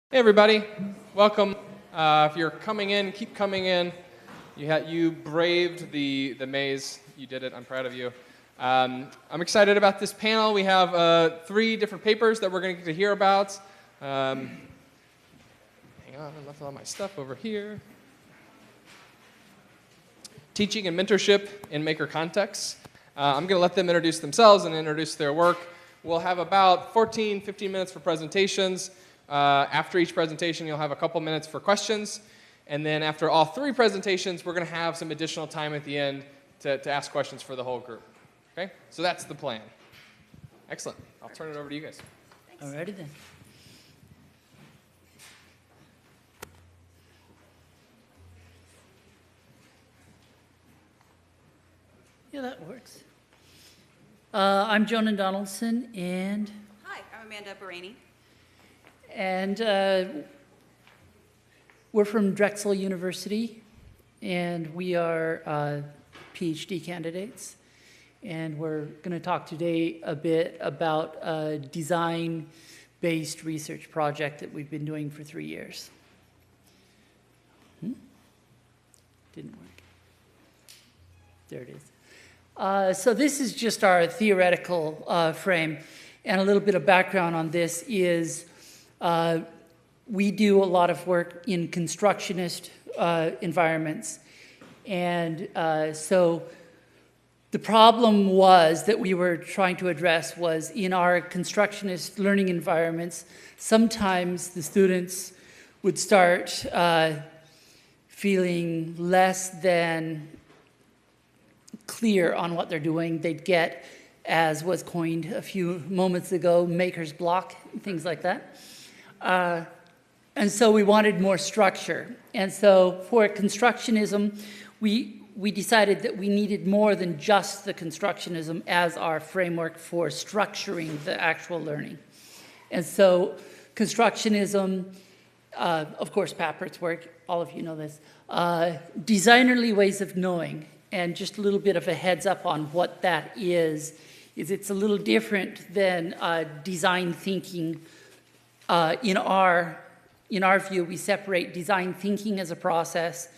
Hey everybody, welcome. If you're coming in, keep coming in. You braved the maze. You did it. I'm proud of you. I'm excited about this panel. We have 3 different papers that we're going to get to hear about. Hang on, I left all my stuff over here. Teaching and mentorship in maker contexts. I'm going to let them introduce themselves and introduce their work. We'll have about 15 minutes for presentations. After each presentation, you'll have a couple minutes for questions. And then after all 3 presentations, we're going to have some additional time at the end to ask questions for the whole group. Okay? So that's the plan. Excellent. I'll turn it over to you guys. Thanks. All righty then. Yeah, that works. I'm Jonan Donaldson, and... Hi, I'm Amanda Barany. And we're from Drexel University, and we are PhD candidates. And we're going to talk today a bit about a design-based research project that we've been doing for 3 years. Didn't work. There it is. So this is just our theoretical frame. And a little bit of background on this is we do a lot of work in constructionist environments. And so the problem that we were trying to address was in our constructionist learning environments, sometimes the students would start feeling less than clear on what they're doing. They'd get, as was coined a few moments ago, maker's block, things like that. And so we wanted more structure. And so for constructionism, we decided that we needed more than just the constructionism as our framework for structuring the actual learning. And so constructionism, of course, Pappert's work, all of you know this, designerly ways of knowing, and just a little bit of a heads up on what that is it's a little different than design thinking. In our view, we separate design thinking as a process,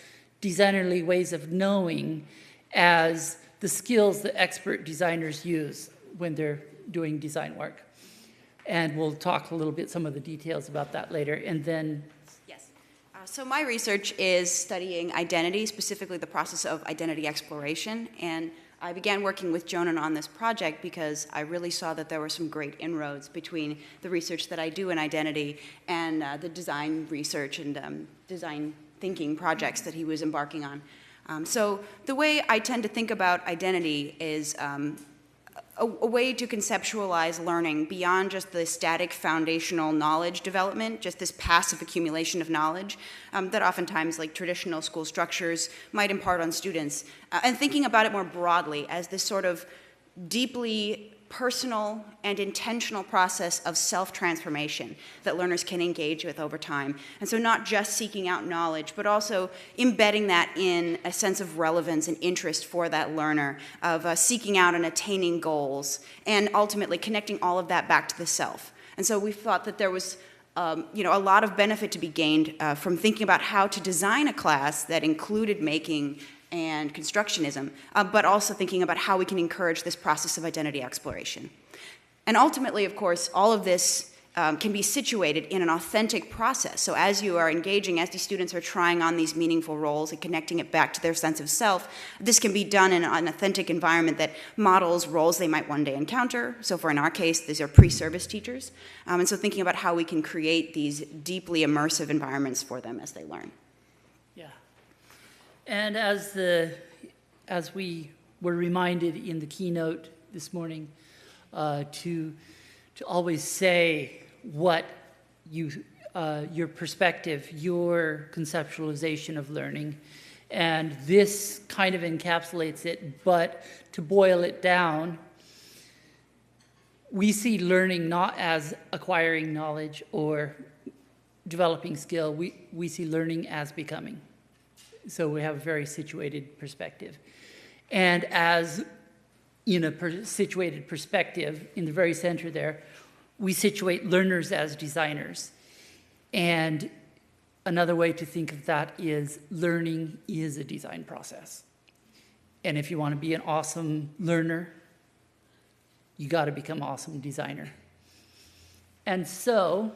designerly ways of knowing as the skills that expert designers use when they're doing design work. And we'll talk a little bit, some of the details about that later. And then... Yes. So my research is studying identity, specifically the process of identity exploration. And I began working with Jonan on this project because I really saw that there were some great inroads between the research that I do in identity and the design research and design thinking projects that he was embarking on. So the way I tend to think about identity is a way to conceptualize learning beyond just the static foundational knowledge development, just this passive accumulation of knowledge that oftentimes like traditional school structures might impart on students, and thinking about it more broadly as this sort of deeply personal and intentional process of self-transformation that learners can engage with over time. And so not just seeking out knowledge, but also embedding that in a sense of relevance and interest for that learner, of seeking out and attaining goals, and ultimately connecting all of that back to the self. And so we thought that there was a lot of benefit to be gained from thinking about how to design a class that included making and constructionism, but also thinking about how we can encourage this process of identity exploration. And ultimately, of course, all of this can be situated in an authentic process. So as you are engaging, as these students are trying on these meaningful roles and connecting it back to their sense of self, this can be done in an authentic environment that models roles they might one day encounter. So for in our case, these are pre-service teachers. And so thinking about how we can create these deeply immersive environments for them as they learn. And as we were reminded in the keynote this morning, to always say what your perspective, your conceptualization of learning, and this kind of encapsulates it. But to boil it down, we see learning not as acquiring knowledge or developing skill. We see learning as becoming. So we have a very situated perspective. And as in a situated perspective, in the very center there, we situate learners as designers. And another way to think of that is learning is a design process. And if you want to be an awesome learner, you got to become an awesome designer. And so,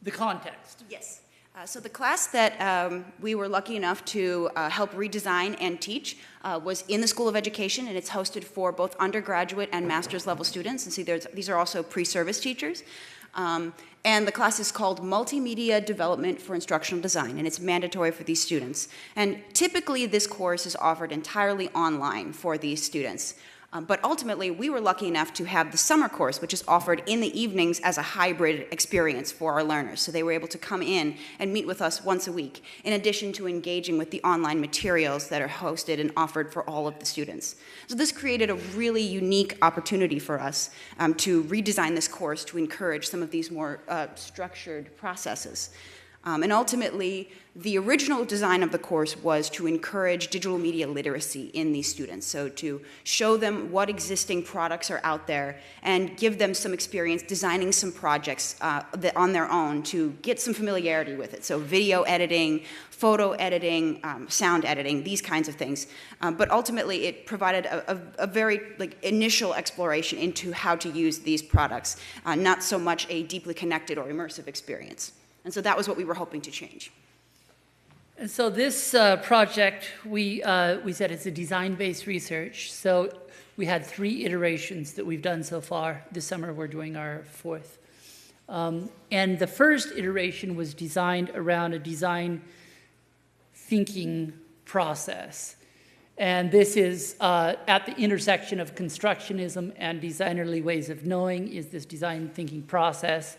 the context. Yes. So the class that we were lucky enough to help redesign and teach was in the School of Education, and it's hosted for both undergraduate and master's level students. And see, these are also pre-service teachers. And the class is called Multimedia Development for Instructional Design, and it's mandatory for these students. And typically, this course is offered entirely online for these students. But ultimately, we were lucky enough to have the summer course, which is offered in the evenings as a hybrid experience for our learners. So they were able to come in and meet with us once a week, in addition to engaging with the online materials that are hosted and offered for all of the students. So this created a really unique opportunity for us to redesign this course to encourage some of these more structured processes. And ultimately, the original design of the course was to encourage digital media literacy in these students. So to show them what existing products are out there and give them some experience designing some projects on their own to get some familiarity with it. So video editing, photo editing, sound editing, these kinds of things. But ultimately, it provided a very initial exploration into how to use these products, not so much a deeply connected or immersive experience. And so that was what we were hoping to change. And so this project, we said it's a design-based research. So we had 3 iterations that we've done so far. This summer, we're doing our 4th. And the first iteration was designed around a design thinking process. And this is at the intersection of constructionism and designerly ways of knowing is this design thinking process.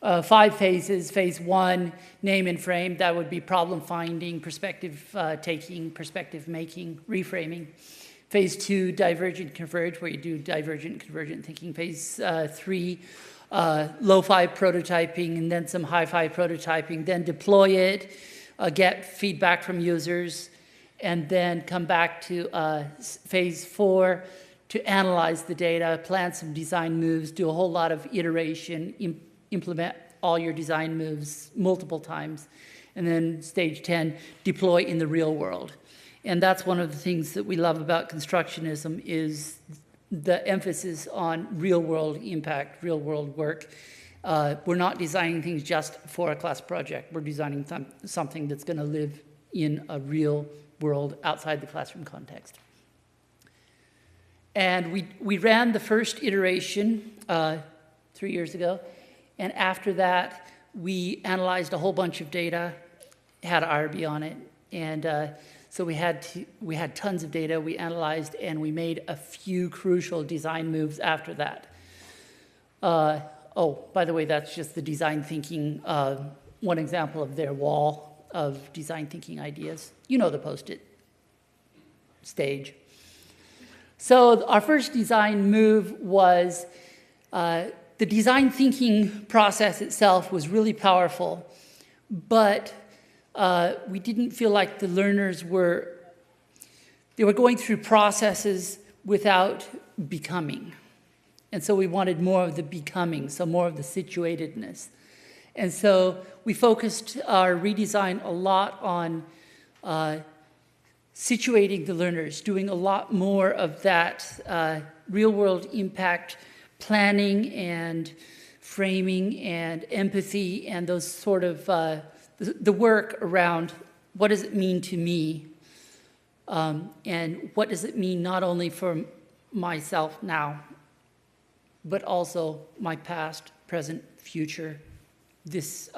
5 phases. Phase 1, name and frame. That would be problem finding, perspective taking, perspective making, reframing. Phase 2, divergent converge, where you do divergent convergent thinking. Phase 3, lo-fi prototyping, and then some hi-fi prototyping. Then deploy it, get feedback from users, and then come back to phase 4 to analyze the data, plan some design moves, do a whole lot of iteration, implement all your design moves multiple times. And then stage 10, deploy in the real world. And that's one of the things that we love about constructionism is the emphasis on real world impact, real world work. We're not designing things just for a class project. We're designing something that's going to live in a real world outside the classroom context. And we ran the first iteration 3 years ago. And after that, we analyzed a whole bunch of data, had IRB on it, and so we had tons of data we analyzed, and we made a few crucial design moves after that. Oh, by the way, that's just the design thinking, one example of their wall of design thinking ideas. You know the post-it stage. So our first design move was the design thinking process itself was really powerful, but we didn't feel like the learners were going through processes without becoming. And so we wanted more of the becoming, so more of the situatedness. And so we focused our redesign a lot on situating the learners, doing a lot more of that real-world impact planning and framing and empathy and those sort of the work around what does it mean to me and what does it mean not only for myself now, but also my past, present, future, this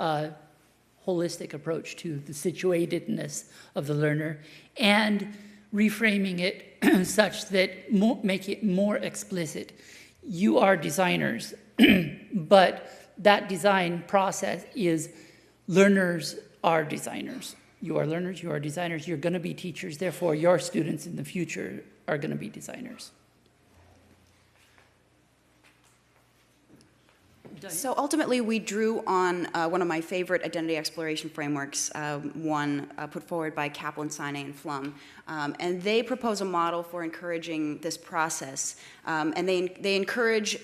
holistic approach to the situatedness of the learner and reframing it such that make it more explicit. You are designers, but that design process is learners are designers. You are learners, you are designers, you're going to be teachers, therefore your students in the future are going to be designers. So ultimately, we drew on one of my favorite identity exploration frameworks, one put forward by Kaplan, Sine, and Flum. And they propose a model for encouraging this process. And they encourage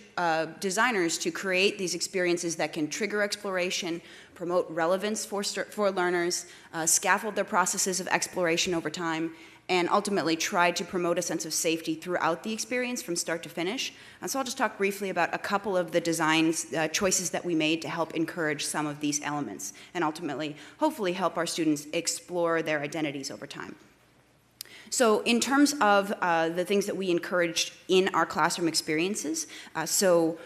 designers to create these experiences that can trigger exploration, promote relevance for learners, scaffold their processes of exploration over time, and ultimately try to promote a sense of safety throughout the experience from start to finish. And so I'll just talk briefly about a couple of the designs choices that we made to help encourage some of these elements and ultimately, hopefully, help our students explore their identities over time. So in terms of the things that we encouraged in our classroom experiences, so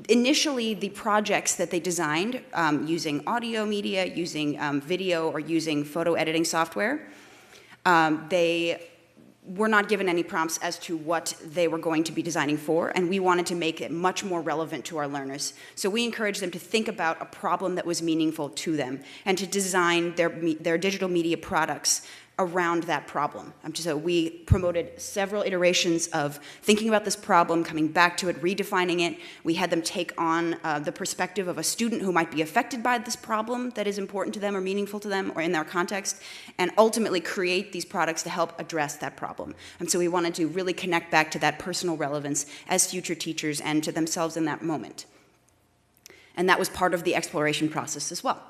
initially the projects that they designed using audio media, using video, or using photo editing software, they were not given any prompts as to what they were going to be designing for, and we wanted to make it much more relevant to our learners. So we encouraged them to think about a problem that was meaningful to them and to design their digital media products around that problem. So we promoted several iterations of thinking about this problem, coming back to it, redefining it. We had them take on the perspective of a student who might be affected by this problem that is important to them or meaningful to them or in their context, and ultimately create these products to help address that problem. And so we wanted to really connect back to that personal relevance as future teachers and to themselves in that moment. And that was part of the exploration process as well.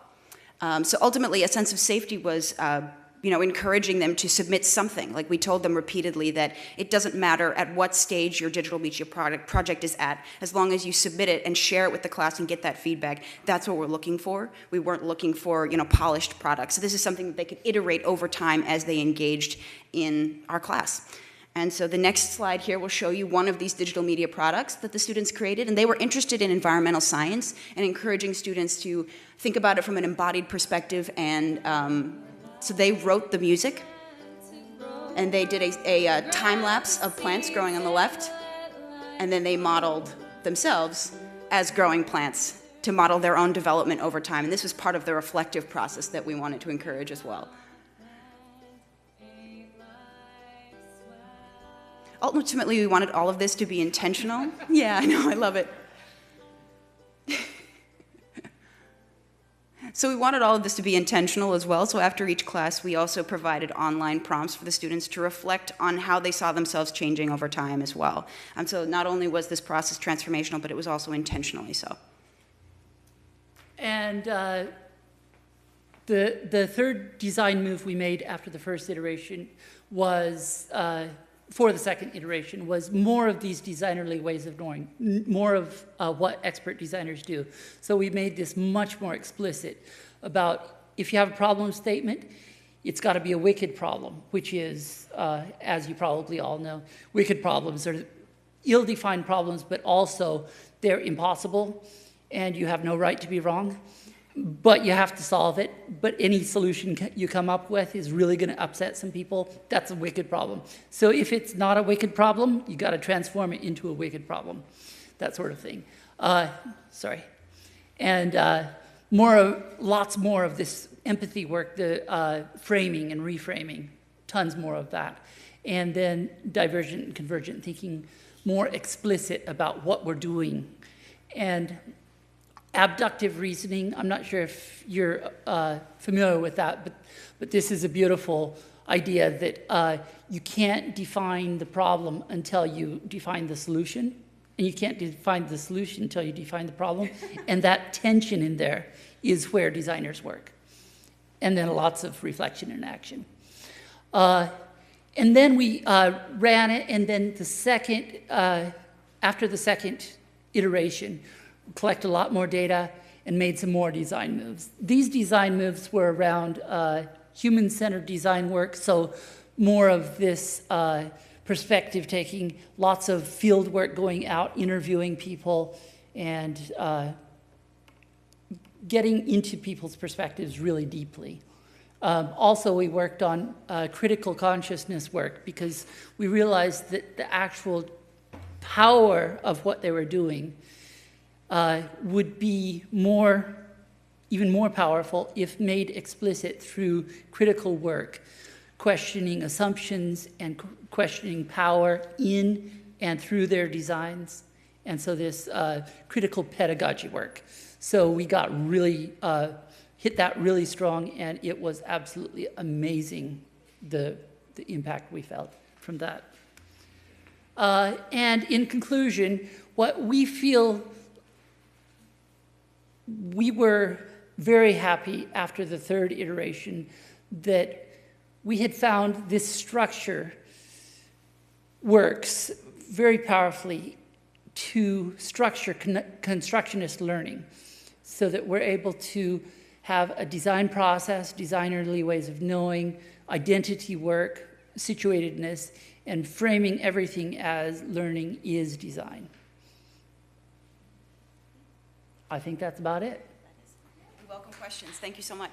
So ultimately, a sense of safety was encouraging them to submit something. Like we told them repeatedly that it doesn't matter at what stage your digital media project is at, as long as you submit it and share it with the class and get that feedback, that's what we're looking for. We weren't looking for, polished products. So this is something that they could iterate over time as they engaged in our class. And so the next slide here will show you one of these digital media products that the students created, and they were interested in environmental science and encouraging students to think about it from an embodied perspective. And so they wrote the music, and they did a time lapse of plants growing on the left, and then they modeled themselves as growing plants to model their own development over time. And this was part of the reflective process that we wanted to encourage as well. Ultimately, we wanted all of this to be intentional. Yeah, I know, I love it. So we wanted all of this to be intentional as well. So after each class, we also provided online prompts for the students to reflect on how they saw themselves changing over time as well. And so not only was this process transformational, but it was also intentionally so. And the third design move we made after the first iteration was, for the second iteration, was more of these designerly ways of doing, more of what expert designers do. So we made this much more explicit about if you have a problem statement, it's got to be a wicked problem, which is, as you probably all know, wicked problems are ill-defined problems, but also they're impossible, and you have no right to be wrong. But you have to solve it. But any solution you come up with is really going to upset some people. That's a wicked problem. So if it's not a wicked problem, you got to transform it into a wicked problem. That sort of thing. Sorry. And lots more of this empathy work, the framing and reframing, tons more of that. And then divergent and convergent thinking, more explicit about what we're doing. And abductive reasoning, I'm not sure if you're familiar with that, but this is a beautiful idea that you can't define the problem until you define the solution, and you can't define the solution until you define the problem, and that tension in there is where designers work. And then lots of reflection and action. And then we ran it, and then after the second iteration, collect a lot more data and made some more design moves. These design moves were around human-centered design work, so more of this perspective taking, lots of field work going out, interviewing people, and getting into people's perspectives really deeply. Also, we worked on critical consciousness work because we realized that the actual power of what they were doing would be even more powerful if made explicit through critical work, questioning assumptions and questioning power in and through their designs, and so this critical pedagogy work. So we got really, hit that really strong, and it was absolutely amazing, the impact we felt from that. And in conclusion, what we feel, we were very happy after the third iteration that we had found this structure works very powerfully to structure constructionist learning so that we're able to have a design process, designerly ways of knowing, identity work, situatedness, and framing everything as learning is design. I think that's about it. We welcome questions. Thank you so much.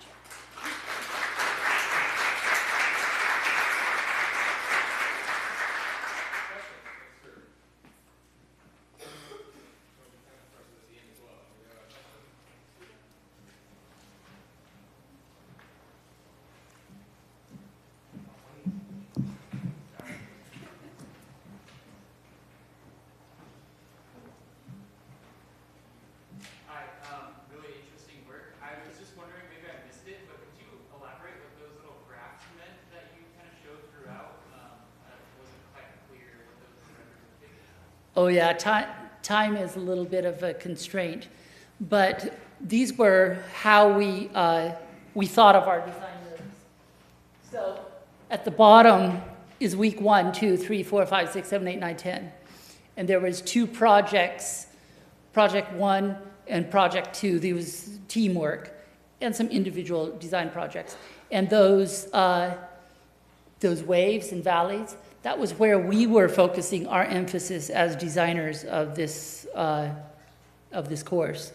Oh yeah, time is a little bit of a constraint, but these were how we thought of our design rooms. So at the bottom is week 1, 2, 3, 4, 5, 6, 7, 8, 9, 10. And there was 2 projects, project 1 and project 2. There was teamwork and some individual design projects. And those waves and valleys, that was where we were focusing our emphasis as designers of this course,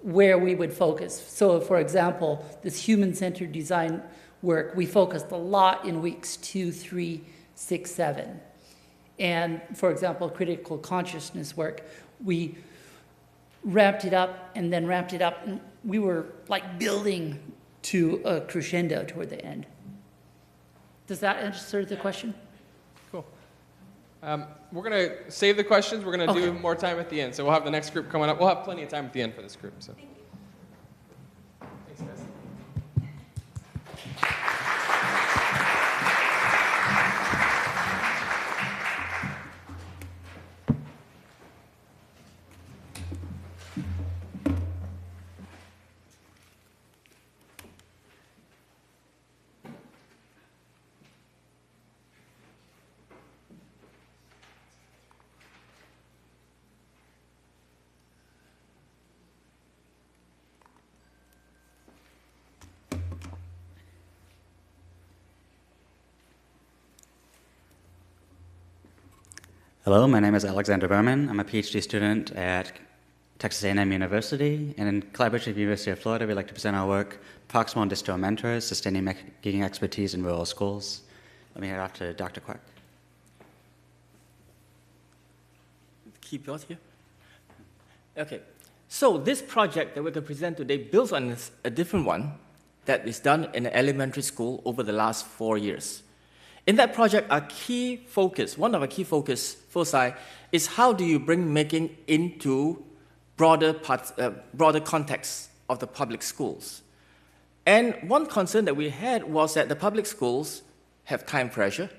where we would focus. So, for example, this human-centered design work, we focused a lot in weeks 2, 3, 6, 7. And, for example, critical consciousness work, we ramped it up and then ramped it up, and we were like building to a crescendo toward the end. Does that answer the question? Cool. We're going to save the questions. We're going to do more time at the end. So we'll have the next group coming up. We'll have plenty of time at the end for this group. So. Thank you. Thanks, guys. Hello, my name is Alexander Berman. I'm a PhD student at Texas A&M University, and in collaboration with the University of Florida, we'd like to present our work, Proximal and Distal Mentors, Sustaining Making Expertise in Rural Schools. Let me head off to Dr. Quek. Keep yours here. Okay, so this project that we're going to present today builds on a different one that is done in an elementary school over the last 4 years. In that project, our key focus, one of our key foci, is how do you bring making into broader context of the public schools. And one concern that we had was that the public schools have time pressure.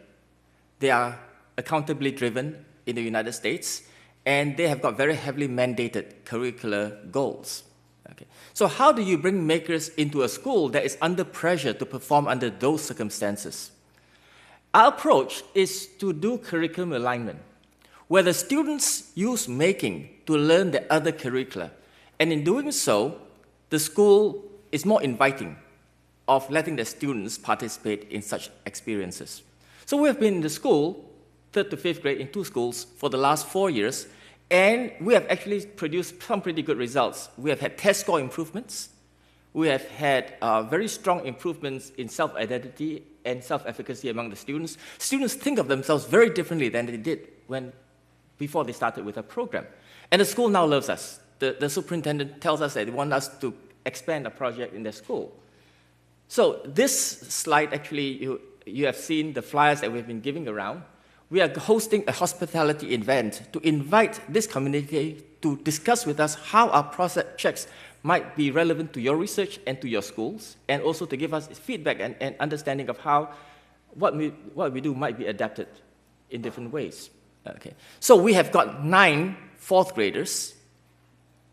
They are accountably driven in the United States, and they have got very heavily mandated curricular goals. Okay. So how do you bring makers into a school that is under pressure to perform under those circumstances? Our approach is to do curriculum alignment, where the students use making to learn the other curricula. And in doing so, the school is more inviting of letting the students participate in such experiences. So we have been in the school, 3rd to 5th grade, in 2 schools for the last 4 years, and we have actually produced some pretty good results. We have had test score improvements. We have had very strong improvements in self-identity and self-efficacy among the students. Students think of themselves very differently than they did before they started with our program. And the school now loves us. The superintendent tells us that they want us to expand a project in their school. So this slide, actually, you have seen the flyers that we've been giving around. we are hosting a hospitality event to invite this community to discuss with us how our projects might be relevant to your research and to your schools, and also to give us feedback and understanding of how what we do might be adapted in different ways. Okay. So we have got 9 fourth graders,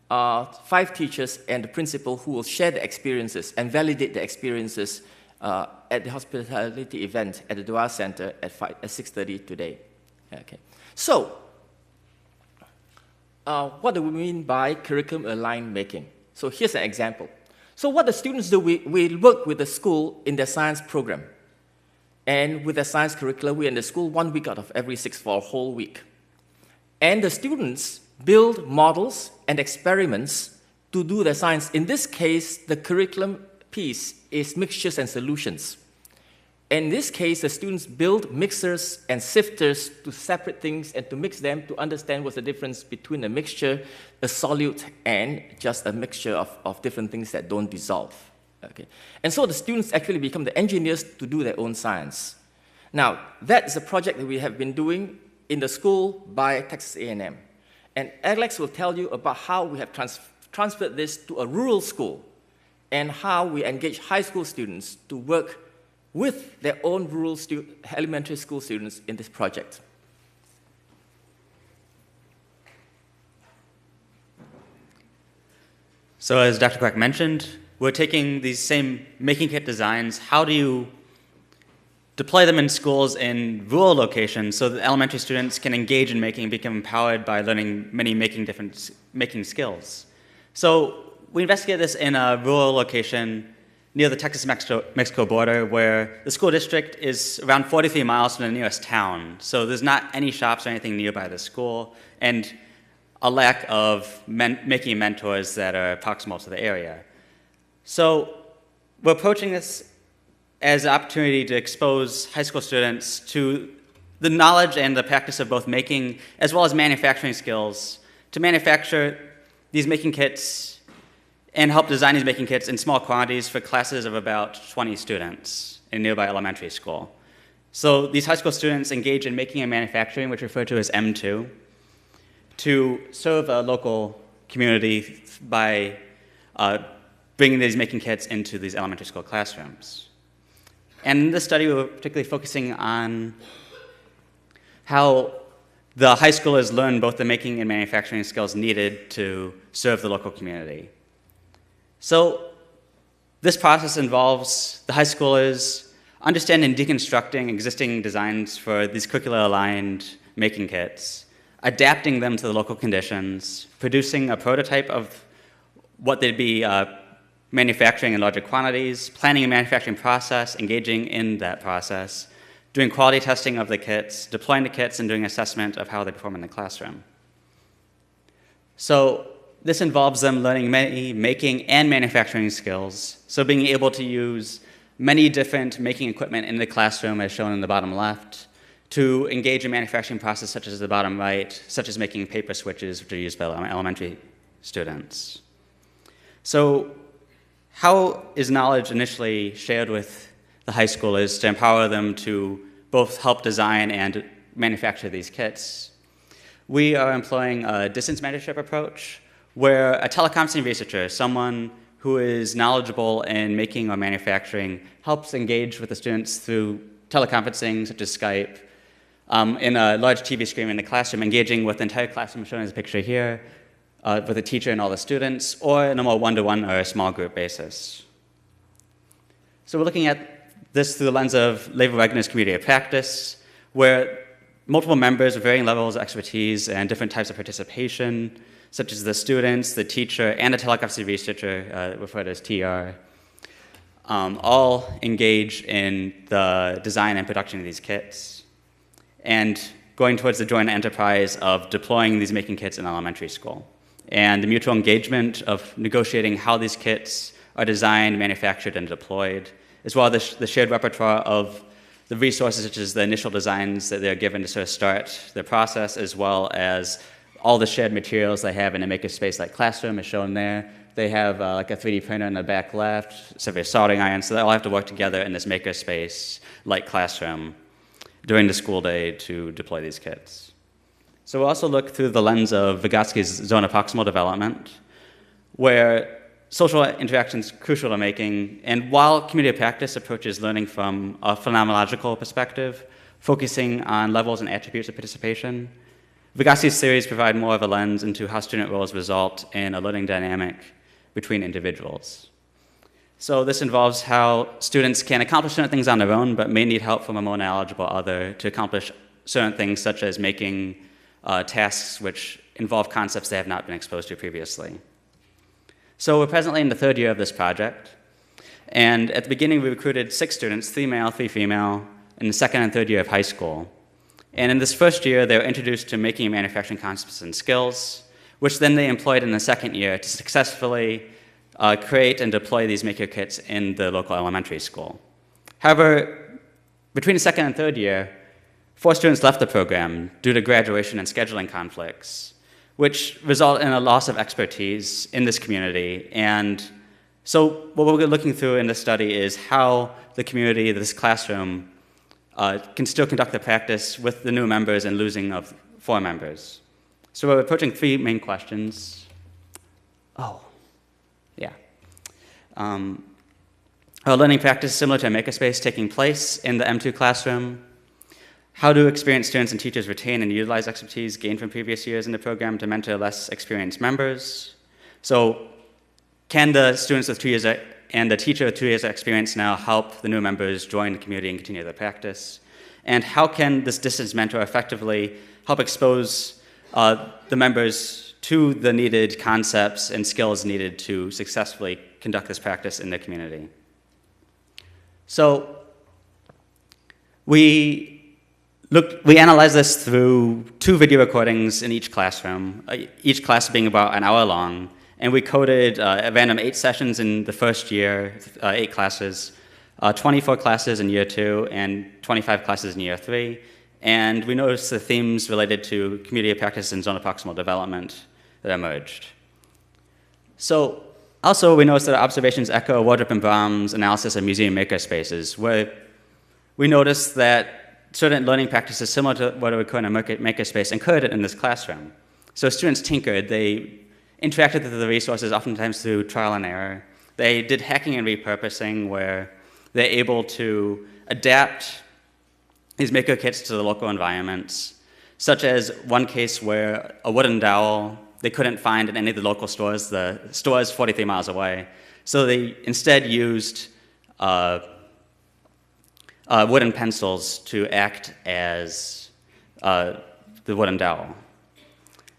5 teachers, and the principal who will share the experiences and validate the experiences at the hospitality event at the Dua Center at 6:30 today. Okay. So, what do we mean by curriculum-aligned making? So here's an example. So what the students do, we work with the school in their science program. And with the science curricula, we're in the school 1 week out of every 6 for a whole week. And the students build models and experiments to do their science. In this case, the curriculum piece is mixtures and solutions. In this case, the students build mixers and sifters to separate things and to mix them to understand what's the difference between a mixture, a solute, and just a mixture of different things that don't dissolve. Okay. And so the students actually become the engineers to do their own science. Now, that is a project that we have been doing in the school by Texas A&M. And Alex will tell you about how we have transferred this to a rural school and how we engage high school students to work with their own rural elementary school students in this project. So as Dr. Quek mentioned, we're taking these same making kit designs. How do you deploy them in schools in rural locations so that elementary students can engage in making and become empowered by learning many making skills? So we investigated this in a rural location near the Texas-Mexico border, where the school district is around 43 miles from the nearest town. So there's not any shops or anything nearby the school, and a lack of making mentors that are proximal to the area. So we're approaching this as an opportunity to expose high school students to the knowledge and the practice of both making as well as manufacturing skills to manufacture these making kits and help design these making kits in small quantities for classes of about 20 students in nearby elementary school. So these high school students engage in making and manufacturing, which is referred to as M2, to serve a local community by bringing these making kits into these elementary school classrooms. And in this study, we were particularly focusing on how the high schoolers learn both the making and manufacturing skills needed to serve the local community. So this process involves the high schoolers understanding and deconstructing existing designs for these curricula-aligned making kits, adapting them to the local conditions, producing a prototype of what they'd be manufacturing in larger quantities, planning a manufacturing process, engaging in that process, doing quality testing of the kits, deploying the kits, and doing assessment of how they perform in the classroom. So this involves them learning many making and manufacturing skills, so being able to use many different making equipment in the classroom, as shown in the bottom left, to engage in manufacturing process such as the bottom right, such as making paper switches, which are used by elementary students. So how is knowledge initially shared with the high schoolers to empower them to both help design and manufacture these kits? We are employing a distance mentorship approach, where a teleconferencing researcher, someone who is knowledgeable in making or manufacturing, helps engage with the students through teleconferencing, such as Skype, in a large TV screen in the classroom, engaging with the entire classroom, shown as a picture here, with the teacher and all the students, or in a more one-to-one or a small group basis. So we're looking at this through the lens of labor readiness community of practice, where multiple members with varying levels of expertise and different types of participation, such as the students, the teacher, and the teleconferencing researcher, referred to as TR, all engage in the design and production of these kits, and going towards the joint enterprise of deploying these making kits in elementary school, and the mutual engagement of negotiating how these kits are designed, manufactured, and deployed, as well as the shared repertoire of the resources, such as the initial designs that they're given to sort of start the process, as well as all the shared materials they have in a makerspace like classroom is shown there. They have like a 3D printer in the back left, several soldering irons, so they all have to work together in this makerspace like classroom, during the school day to deploy these kits. So we'll also look through the lens of Vygotsky's zone of proximal development, where social interaction is crucial to making, and while community of practice approaches learning from a phenomenological perspective, focusing on levels and attributes of participation, Vygotsky's theories provide more of a lens into how student roles result in a learning dynamic between individuals. So this involves how students can accomplish certain things on their own, but may need help from a more knowledgeable other to accomplish certain things, such as making tasks which involve concepts they have not been exposed to previously. So we're presently in the third year of this project, and at the beginning we recruited 6 students, 3 male, 3 female, in the second and third year of high school. And in this first year, they were introduced to making and manufacturing concepts and skills, which then they employed in the second year to successfully create and deploy these maker kits in the local elementary school. However, between the second and third year, 4 students left the program due to graduation and scheduling conflicts, which result in a loss of expertise in this community. And so what we're looking through in this study is how the community, this classroom, can still conduct the practice with the new members and losing of 4 members. So we're approaching 3 main questions. Our learning practice is similar to a makerspace taking place in the M2 classroom. How do experienced students and teachers retain and utilize expertise gained from previous years in the program to mentor less experienced members? So can the students with 2 years and the teacher with 2 years of experience now help the new members join the community and continue their practice? And how can this distance mentor effectively help expose the members to the needed concepts and skills needed to successfully conduct this practice in their community? So we analyzed this through 2 video recordings in each classroom, each class being about an hour long, and we coded a random 8 sessions in the first year, 8 classes, 24 classes in year 2, and 25 classes in year 3, and we noticed the themes related to community of practice and zone of proximal development that emerged. So also we noticed that our observations echo Wardrop and Brahm's analysis of museum makerspaces, where we noticed that certain learning practices similar to what would occur in a makerspace occurred in this classroom. So students tinkered, they interacted with the resources oftentimes through trial and error. They did hacking and repurposing, where they're able to adapt these maker kits to the local environments, such as one case where a wooden dowel they couldn't find in any of the local stores. The store is 43 miles away. So they instead used wooden pencils to act as the wooden dowel.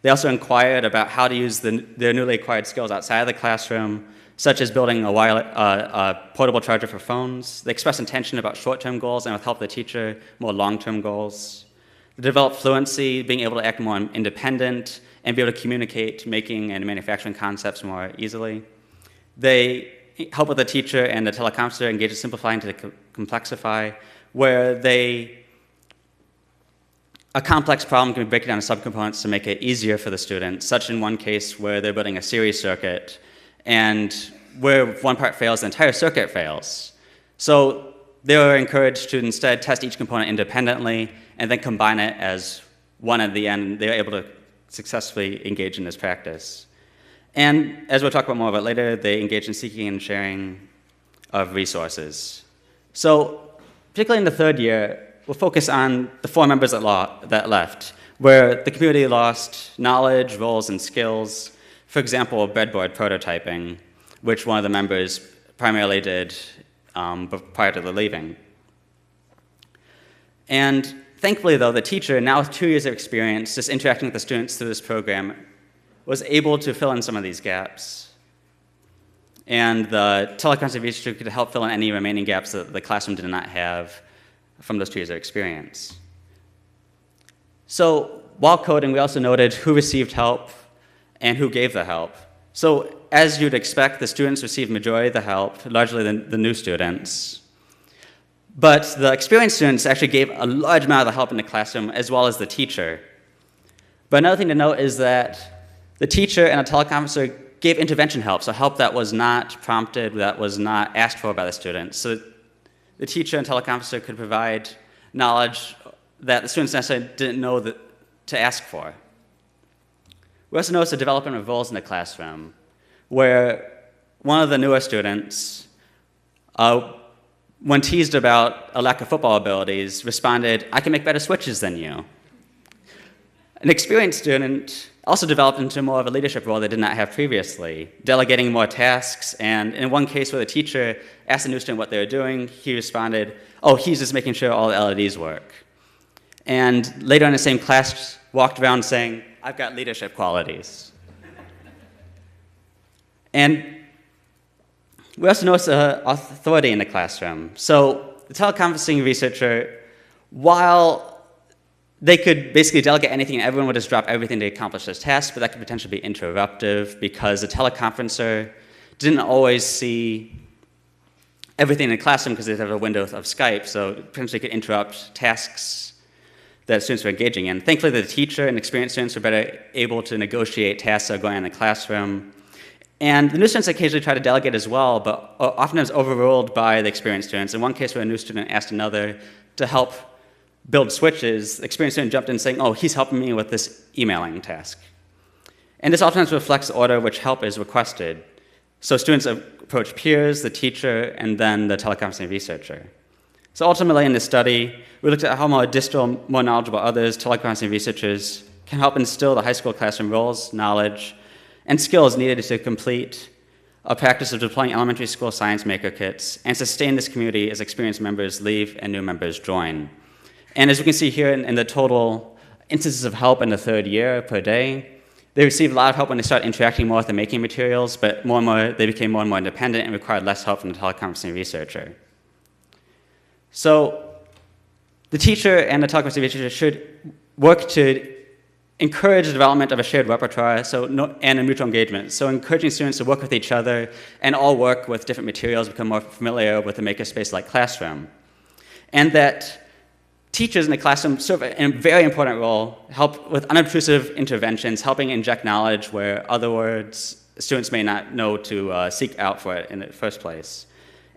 They also inquired about how to use their newly acquired skills outside of the classroom, such as building a portable charger for phones. They expressed intention about short-term goals and with help of the teacher, more long-term goals. They developed fluency, being able to act more independent and be able to communicate making and manufacturing concepts more easily. They help with the teacher and the teleconferencer engage in simplifying to complexify, where a complex problem can be broken down into subcomponents to make it easier for the student, such in one case where they're building a series circuit, and where one part fails, the entire circuit fails. So they were encouraged to instead test each component independently and then combine it as one at the end. They were able to successfully engage in this practice. And as we'll talk about more about later, they engage in seeking and sharing of resources. So particularly in the third year, we'll focus on the 4 members that left, where the community lost knowledge, roles, and skills. For example, breadboard prototyping, which one of the members primarily did prior to the leaving. And thankfully, though, the teacher, now with 2 years of experience, just interacting with the students through this program, was able to fill in some of these gaps. And the teleconference teacher could help fill in any remaining gaps that the classroom did not have from those 2 years of experience. So while coding, we also noted who received help and who gave the help. So as you'd expect, the students received majority of the help, largely the new students. But the experienced students actually gave a large amount of the help in the classroom, as well as the teacher. But another thing to note is that the teacher and a teleconferencer gave intervention help, so help that was not prompted, that was not asked for by the students. So the teacher and teleconferencer could provide knowledge that the students necessarily didn't know to ask for. We also noticed the development of roles in the classroom, where one of the newer students, when teased about a lack of football abilities, responded, "I can make better switches than you." An experienced student also developed into more of a leadership role they did not have previously, delegating more tasks, and in one case where the teacher asked the new student what they were doing, he responded, "Oh, he's just making sure all the LEDs work." And later in the same class, walked around saying, "I've got leadership qualities." And we also noticed authority in the classroom. So the teleconferencing researcher, while they could basically delegate anything and everyone would just drop everything to accomplish this task, but that could potentially be interruptive because the teleconferencer didn't always see everything in the classroom because they have a window of Skype, so potentially could interrupt tasks that students were engaging in. Thankfully, the teacher and experienced students were better able to negotiate tasks that are going on in the classroom. And the new students occasionally try to delegate as well, but oftentimes overruled by the experienced students. In one case where a new student asked another to help build switches, the experienced student jumped in saying, "Oh, he's helping me with this emailing task." And this oftentimes reflects the order which help is requested. So students approach peers, the teacher, and then the teleconferencing researcher. So ultimately in this study, we looked at how more distal, more knowledgeable others, teleconferencing researchers, can help instill the high school classroom roles, knowledge, and skills needed to complete a practice of deploying elementary school science maker kits and sustain this community as experienced members leave and new members join. And as we can see here in the total instances of help in the third year per day, they received a lot of help when they started interacting more with the making materials, but more and more, they became more and more independent and required less help from the teleconferencing researcher. So the teacher and the teleconferencing researcher should work to encourage the development of a shared repertoire and a mutual engagement. So encouraging students to work with each other and all work with different materials, become more familiar with a makerspace-like classroom. And that teachers in the classroom serve a very important role, help with unobtrusive interventions, helping inject knowledge where otherwise students may not know to seek out for it in the first place.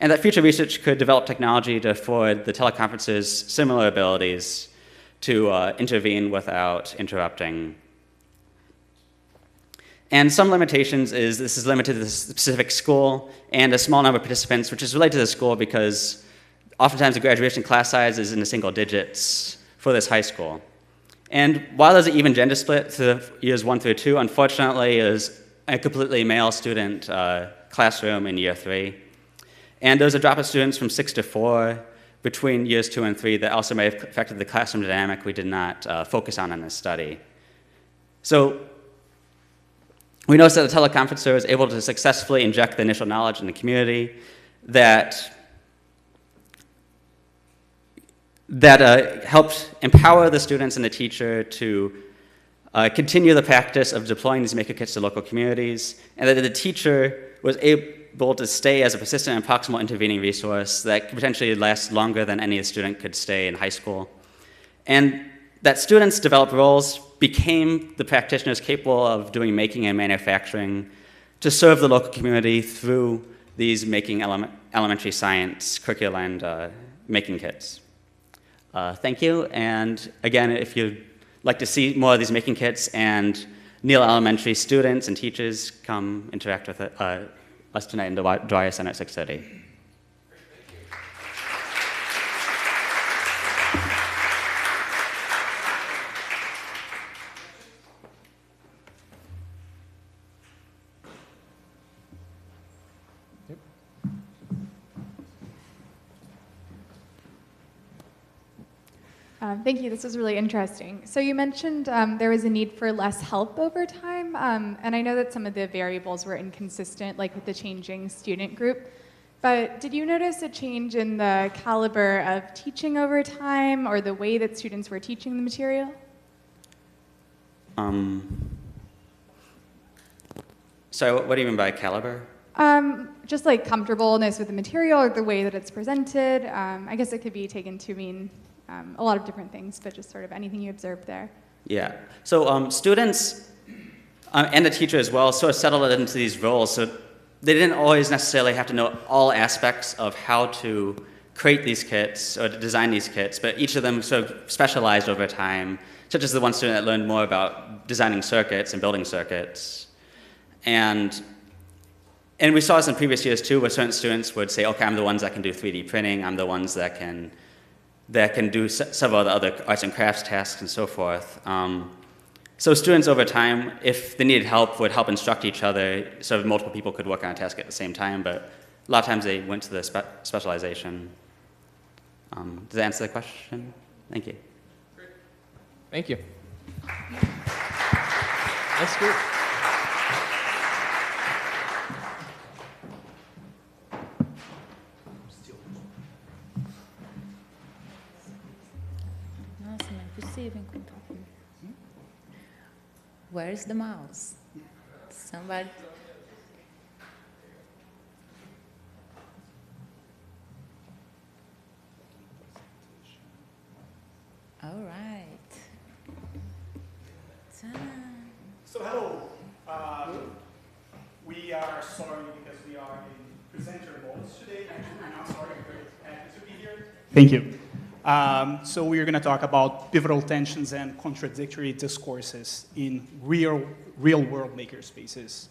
And that future research could develop technology to afford the teleconferences similar abilities to intervene without interrupting. And some limitations is this is limited to the specific school and a small number of participants, which is related to the school because oftentimes the graduation class size is in the single digits for this high school. And while there's an even gender split to years 1 through 2, unfortunately is a completely male student classroom in year 3. And there's a drop of students from 6 to 4 between years 2 and 3 that also may have affected the classroom dynamic we did not focus on in this study. So we noticed that the teleconferencer was able to successfully inject the initial knowledge in the community that helped empower the students and the teacher to continue the practice of deploying these maker kits to local communities, and that the teacher was able to stay as a persistent and proximal intervening resource that could potentially last longer than any student could stay in high school. And that students developed roles, became the practitioners capable of doing making and manufacturing to serve the local community through these making elementary science curricula and making kits. Thank you, and again, if you'd like to see more of these making kits and Neal Elementary students and teachers, come interact with us tonight in the Dwyer Center at 6:30. Thank you. This was really interesting. So you mentioned there was a need for less help over time, and I know that some of the variables were inconsistent, like with the changing student group. But did you notice a change in the caliber of teaching over time, or the way that students were teaching the material? So what do you mean by caliber? Just like comfortableness with the material, or the way that it's presented. I guess it could be taken to mean a lot of different things, but just sort of anything you observed there. Yeah. So students and the teacher as well sort of settled into these roles. So they didn't always necessarily have to know all aspects of how to create these kits or to design these kits, but each of them sort of specialized over time, such as the one student that learned more about designing circuits and building circuits. And we saw this in previous years too, where certain students would say, okay, I'm the ones that can do 3D printing, I'm the ones that can do several of the other arts and crafts tasks and so forth. So students over time, if they needed help, would help instruct each other so multiple people could work on a task at the same time, but a lot of times they went to the specialization. Does that answer the question? Thank you. Great. Thank you. That's good. Nossa, não é possível encontrar. Where's the mouse? Somebody. All right. Ta-da. So hello. We are sorry because we are in presenter modes today. Actually, I'm sorry. I'm very happy to be here. Thank you. So we are going to talk about pivotal tensions and contradictory discourses in real-world makerspaces.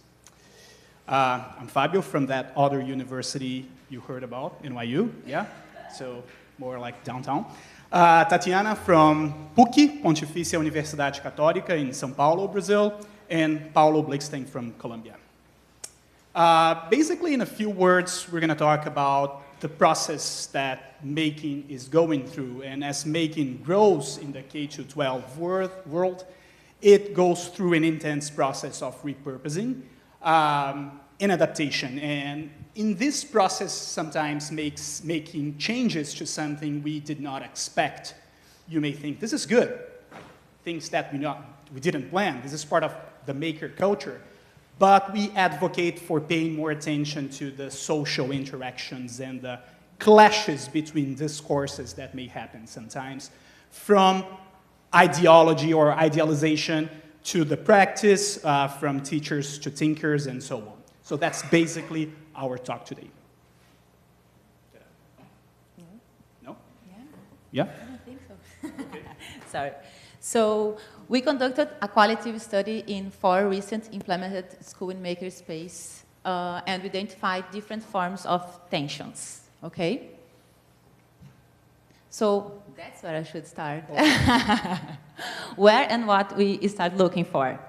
I'm Fabio from that other university you heard about, NYU, yeah? So more like downtown. Tatiana from PUC, Pontifícia Universidade Católica in São Paulo, Brazil, and Paulo Blikstein from Colombia. Basically, in a few words, we're going to talk about the process that making is going through. And as making grows in the K-12 world, it goes through an intense process of repurposing and adaptation. And in this process, sometimes making changes to something we did not expect. You may think, this is good. Things that we didn't plan. This is part of the maker culture. But we advocate for paying more attention to the social interactions and the clashes between discourses that may happen sometimes, from ideology or idealization to the practice, from teachers to thinkers, and so on. So that's basically our talk today. No? Yeah? I don't think so. Okay. Sorry. So we conducted a qualitative study in 4 recent implemented school and makerspace, and we identified different forms of tensions, okay? So that's where I should start. Where and what we start looking for.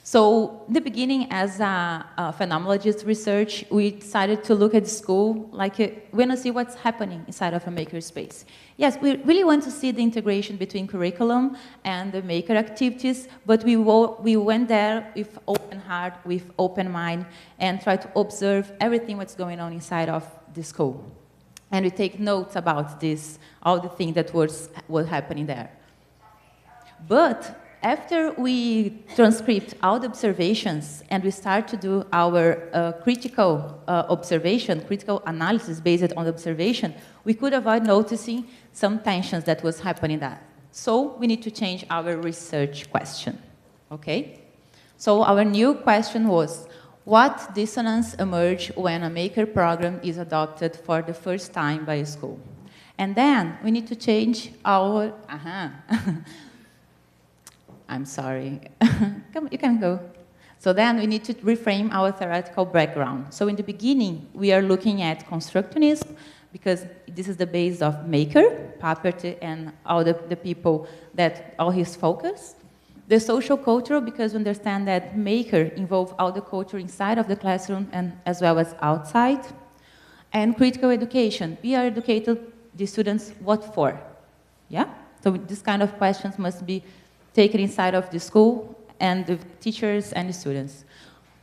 So in the beginning, as a phenomenologist research, we decided to look at school like we want to see what's happening inside of a makerspace. Yes, we really want to see the integration between curriculum and the maker activities, but we went there with open heart, with open mind, and try to observe everything what's going on inside of the school. And we take notes about this, all the things that was happening there. But after we transcript all the observations and we start to do our critical observation, critical analysis based on the observation, we could avoid noticing some tensions that was happening there. So we need to change our research question, okay? So our new question was, what dissonance emerge when a maker program is adopted for the first time by a school? And then we need to change our, I'm sorry, come, you can go. So then we need to reframe our theoretical background. So in the beginning, we are looking at constructionism, because this is the base of maker, property, and all the people that all his focus. The social culture, because we understand that maker involve all the culture inside of the classroom and as well as outside. And critical education, we are educated the students what for? Yeah? So this kind of questions must be taken inside of the school and the teachers and the students.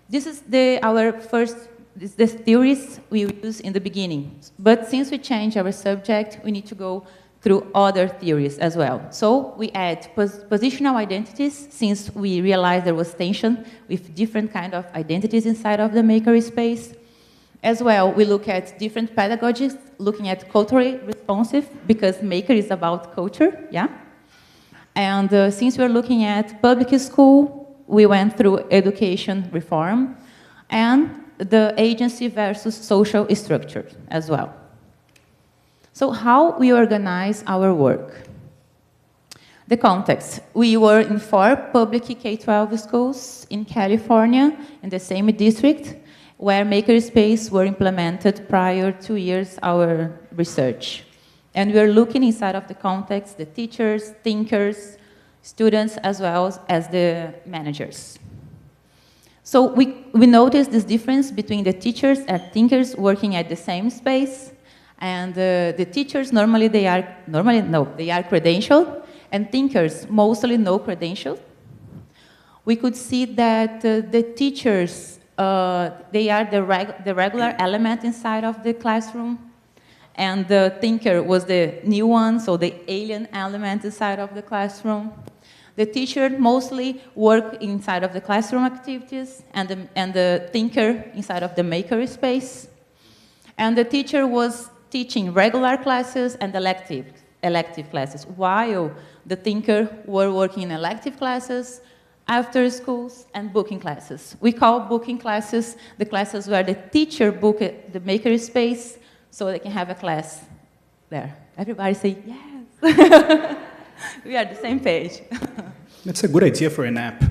This is our first, the theories we use in the beginning. But since we change our subject, we need to go through other theories as well. So we add positional identities, since we realized there was tension with different kind of identities inside of the maker space. As well, we look at different pedagogies, looking at culturally responsive, because maker is about culture, yeah? And since we're looking at public school, we went through education reform and the agency versus social structure as well. So how we organize our work? The context. We were in 4 public K-12 schools in California, in the same district, where Makerspaces were implemented prior to years our research. And we are looking inside of the context, the teachers, thinkers, students, as well as the managers. So we noticed this difference between the teachers and thinkers working at the same space. And the teachers, normally they are credentialed, and thinkers, mostly no credentials. We could see that the teachers, they are the regular element inside of the classroom, and the thinker was the new one, so the alien element inside of the classroom. The teacher mostly work inside of the classroom activities, and the thinker inside of the makerspace. And the teacher was teaching regular classes and elective classes, while the thinker were working in elective classes, after schools, and booking classes. We call booking classes the classes where the teacher book the makerspace so they can have a class there. Everybody say, yes. We are the same page. That's a good idea for an app.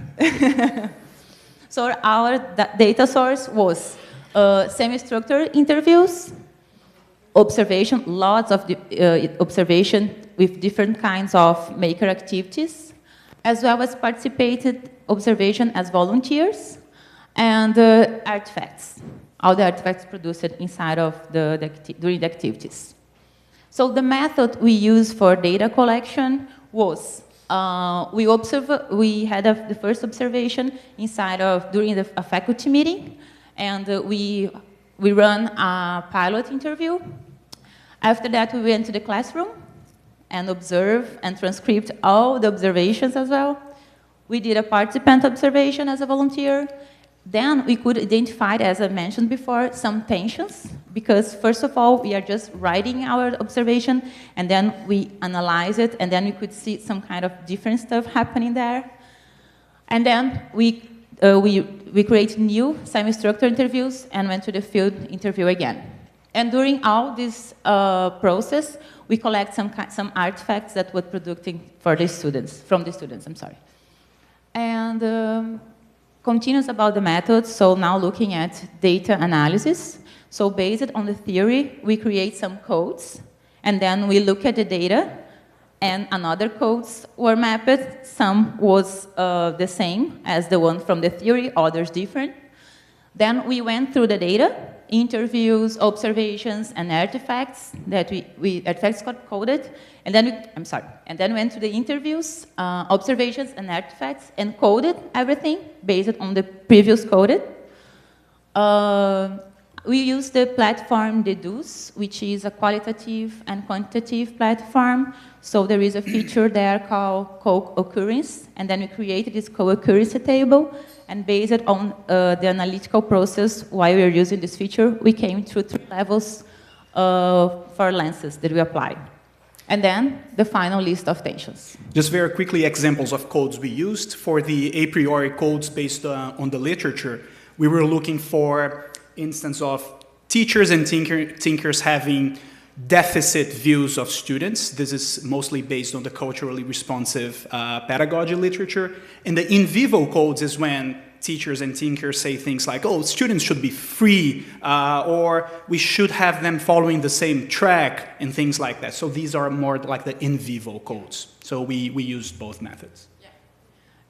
So our data source was semi-structured interviews, observation, lots of observation with different kinds of maker activities, as well as participated observation as volunteers, and artifacts, all the artifacts produced inside of during the activities. So the method we use for data collection was we had the first observation during a faculty meeting, and we run a pilot interview. After that, we went to the classroom and observed and transcribed all the observations as well. We did a participant observation as a volunteer. Then we could identify, as I mentioned before, some tensions, because first of all, we are just writing our observation, and then we analyze it, and then we could see some kind of different stuff happening there. And then we create new semi-structured interviews and went to the field interview again. And during all this process, we collect some artifacts that were producing from the students, I'm sorry. And continues about the methods, so now looking at data analysis. So based on the theory, we create some codes, and then we look at the data, and another codes were mapped. Some was the same as the one from the theory, others different. Then we went through the data, interviews, observations, and artifacts that artifacts got coded, and then went to the interviews, observations, and artifacts, and coded everything based on the previous coded. We used the platform Deduce, which is a qualitative and quantitative platform. So there is a feature there called co-occurrence, and then we created this co-occurrence table, and based on the analytical process while we were using this feature, we came through 3 levels for lenses that we applied. And then the final list of tensions. Just very quickly, examples of codes we used. For the a priori codes based on the literature, we were looking for instance of teachers and thinkers having deficit views of students. This is mostly based on the culturally responsive pedagogy literature. And the in vivo codes is when teachers and thinkers say things like, oh, students should be free, or we should have them following the same track, and things like that. So these are more like the in vivo codes. So we used both methods. Yeah.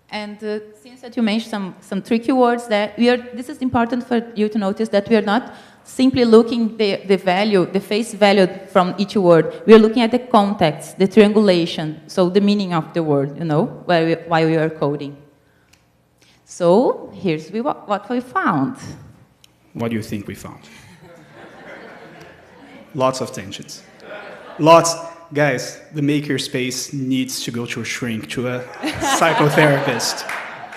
And since that you mentioned some tricky words, this is important for you to notice that we are not simply looking the face value from each word. We are looking at the context, the triangulation, so the meaning of the word, while we are coding. So here's what we found. What do you think we found? Lots of tensions. Lots. Guys, the makerspace needs to go to a shrink, to a psychotherapist.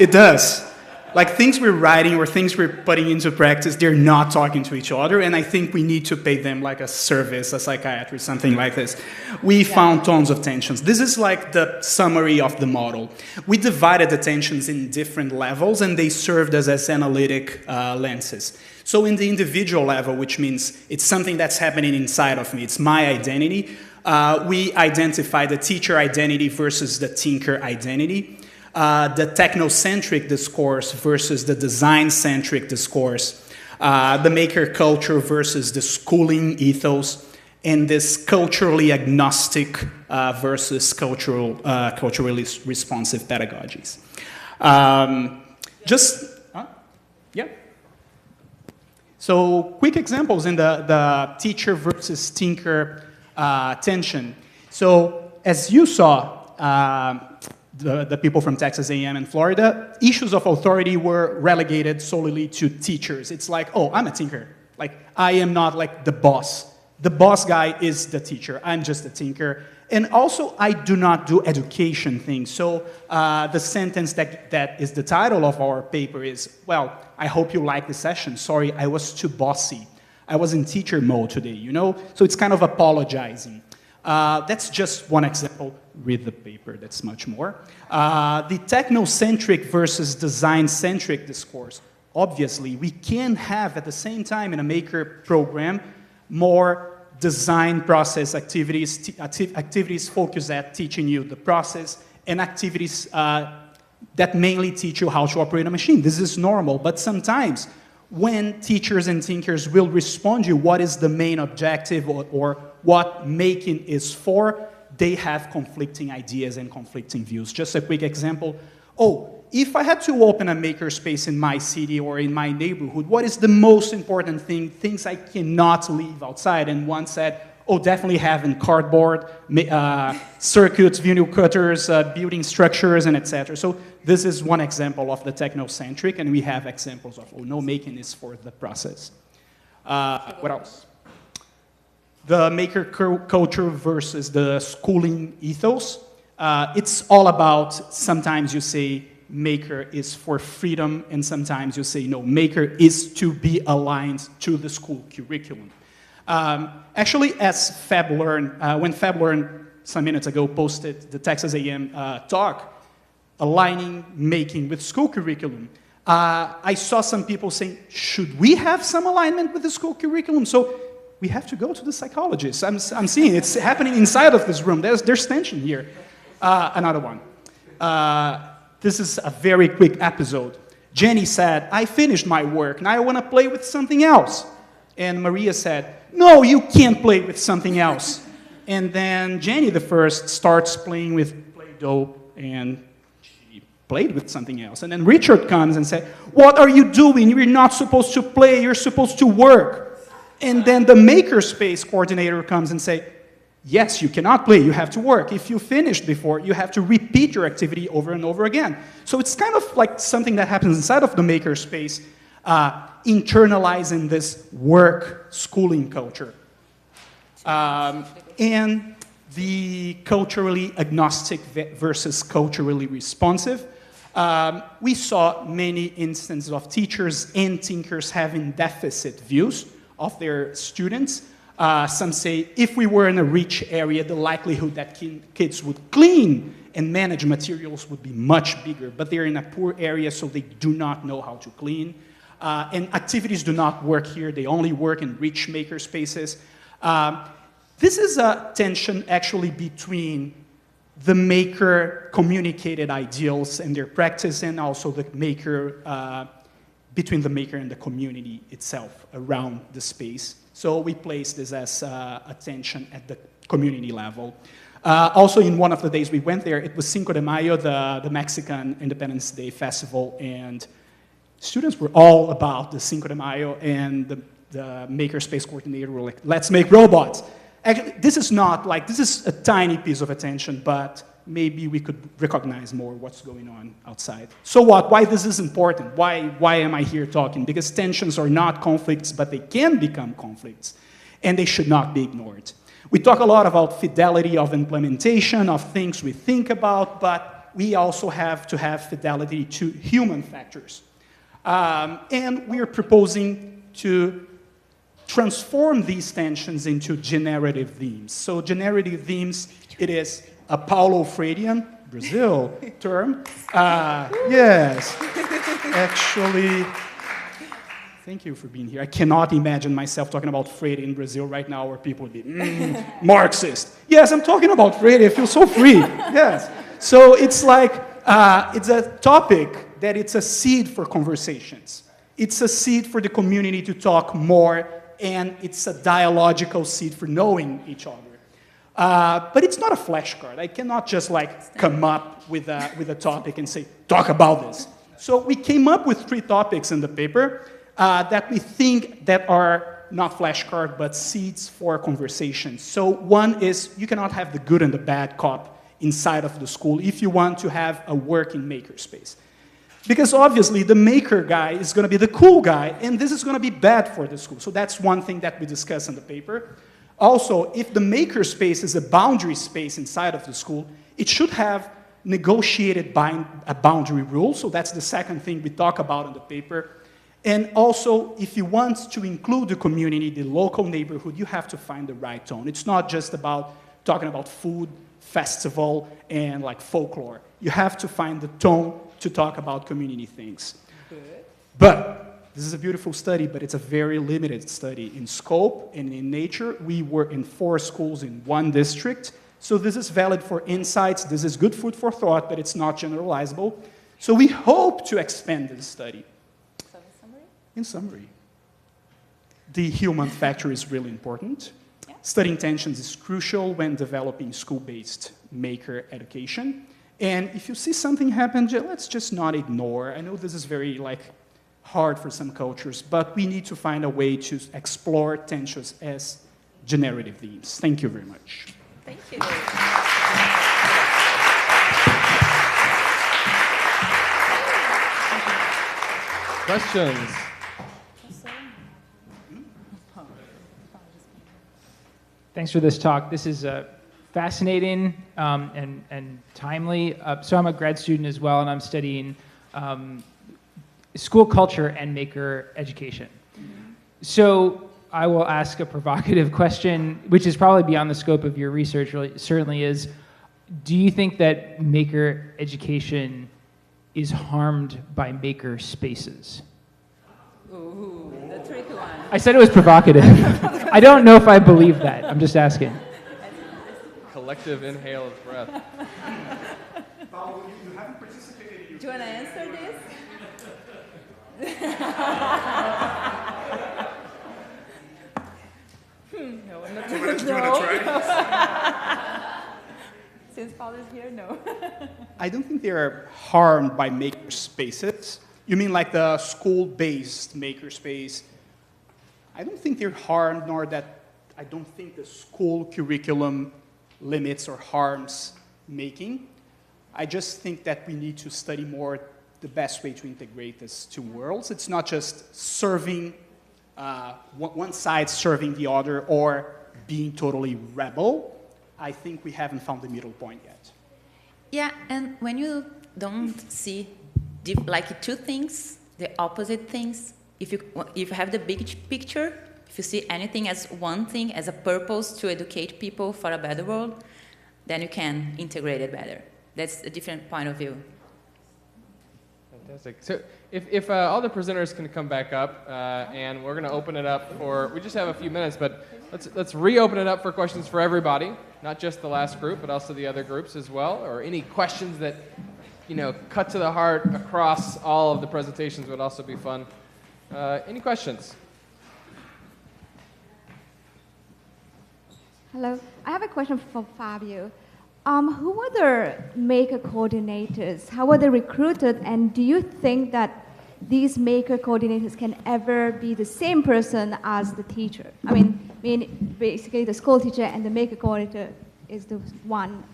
It does. Like things we're writing or things we're putting into practice, they're not talking to each other, and I think we need to pay them like a service, a psychiatrist, something like this. We found tons of tensions. This is like the summary of the model. We divided the tensions in different levels, and they served as analytic lenses. So in the individual level, which means it's something that's happening inside of me, it's my identity, we identify the teacher identity versus the tinker identity. The technocentric discourse versus the design-centric discourse, the maker culture versus the schooling ethos, and this culturally agnostic versus culturally responsive pedagogies. Yeah. So quick examples in the teacher versus tinker tension. So as you saw, the people from Texas A&M and Florida, issues of authority were relegated solely to teachers. It's like, oh, I'm a tinker. Like, I am not like the boss. The boss guy is the teacher. I'm just a tinker. And also, I do not do education things. So the sentence that is the title of our paper is, well, I hope you like the session. Sorry, I was too bossy. I was in teacher mode today, you know? So it's kind of apologizing. That's just one example. Read the paper, that's much more. The technocentric versus design-centric discourse. Obviously, we can have at the same time in a maker program more design process activities, activities focused at teaching you the process, and activities that mainly teach you how to operate a machine. This is normal, but sometimes when teachers and thinkers will respond to you what is the main objective or what making is for, they have conflicting ideas and conflicting views. Just a quick example. Oh, if I had to open a makerspace in my city or in my neighborhood, what is the most important thing, things I cannot leave outside? And one said, oh, definitely having cardboard, circuits, vinyl cutters, building structures, and etc. So this is one example of the technocentric, and we have examples of, oh, no, making is for the process. What else? The maker culture versus the schooling ethos. It's all about, sometimes you say maker is for freedom, and sometimes you say, no, maker is to be aligned to the school curriculum. Actually, as FabLearn, when FabLearn some minutes ago posted the Texas A&M talk, aligning making with school curriculum, I saw some people saying, should we have some alignment with the school curriculum? So we have to go to the psychologist. I'm seeing it's happening inside of this room. There's tension here. Another one. This is a very quick episode. Jenny said, I finished my work. Now I want to play with something else. And Maria said, no, you can't play with something else. And then Jenny the first starts playing with Play-Doh, and she played with something else. And then Richard comes and said, what are you doing? You're not supposed to play. You're supposed to work. And then the Makerspace coordinator comes and says, yes, you cannot play, you have to work. If you finished before, you have to repeat your activity over and over again. So it's kind of like something that happens inside of the Makerspace, internalizing this work schooling culture. And the culturally agnostic versus culturally responsive. We saw many instances of teachers and thinkers having deficit views of their students. Some say if we were in a rich area, the likelihood that kids would clean and manage materials would be much bigger. But they're in a poor area, so they do not know how to clean. And activities do not work here. They only work in rich makerspaces. This is a tension actually between the maker communicated ideals and their practice, and also the maker, between the maker and the community itself around the space. So we place this as a tension at the community level. Also, in one of the days we went there, it was Cinco de Mayo, the Mexican Independence Day festival, and students were all about the Cinco de Mayo, and the Makerspace coordinator were like, let's make robots. Actually, this is not like, this is a tiny piece of attention, but maybe we could recognize more what's going on outside. So what? Why this is important? Why am I here talking? Because tensions are not conflicts, but they can become conflicts, and they should not be ignored. We talk a lot about fidelity of implementation, of things we think about, but we also have to have fidelity to human factors. And we are proposing to transform these tensions into generative themes. So generative themes, it is a Paulo Freirean, Brazil term. Yes, actually, thank you for being here. I cannot imagine myself talking about Freire in Brazil right now where people would be, Marxist. Yes, I'm talking about Freire, I feel so free, yes. So it's like, it's a topic that it's a seed for conversations. It's a seed for the community to talk more, and it's a dialogical seed for knowing each other. But it's not a flashcard. I cannot just like come up with a topic and say, talk about this. So we came up with 3 topics in the paper that we think that are not flashcard, but seeds for conversations. So one is you cannot have the good and the bad cop inside of the school if you want to have a working makerspace. Because obviously the maker guy is going to be the cool guy, and this is going to be bad for the school. So that's one thing that we discuss in the paper. Also, if the makerspace is a boundary space inside of the school, it should have negotiated a boundary rule. So that's the second thing we talk about in the paper. And also, if you want to include the community, the local neighborhood, you have to find the right tone. It's not just about talking about food, festival, and like folklore. You have to find the tone to talk about community things. Good. But this is a beautiful study, but it's a very limited study in scope and in nature. We were in 4 schools in 1 district. So this is valid for insights. This is good food for thought, but it's not generalizable. So we hope to expand this study. So in summary, the human factor is really important. Yeah. Studying tensions is crucial when developing school-based maker education. And if you see something happen, let's just not ignore. I know this is very hard for some cultures, but we need to find a way to explore tensions as generative themes. Thank you very much. Thank you. Questions? Thanks for this talk. This is fascinating and timely. So I'm a grad student as well, and I'm studying school culture and maker education. So I will ask a provocative question, which is probably beyond the scope of your research, really, certainly is, do you think that maker education is harmed by maker spaces? Ooh, the tricky one. I said it was provocative. I don't know if I believe that. I'm just asking. Collective inhale of breath. Paulo, you haven't participated in Do you want to answer this? No, I'm not Do you want to try? Since Paulo is here, no. I don't think they are harmed by maker spaces. You mean like the school-based makerspace? I don't think they're harmed, nor that I don't think the school curriculum limits or harms making. I just think that we need to study more the best way to integrate these 2 worlds. It's not just serving one side serving the other or being totally rebel. I think we haven't found the middle point yet. Yeah, and when you don't see 2 things, the opposite things, if you have the big picture, if you see anything as one thing, as a purpose to educate people for a better world, then you can integrate it better. That's a different point of view. Fantastic. So if all the presenters can come back up, and we're going to open it up for, we just have a few minutes, but let's reopen it up for questions for everybody, not just the last group, but also the other groups as well, or any questions that, cut to the heart across all of the presentations would also be fun. Any questions? Hello. I have a question for Fabio. Who were the maker coordinators? How were they recruited? And do you think that these maker coordinators can ever be the same person as the teacher? I mean, basically the school teacher and the maker coordinator is one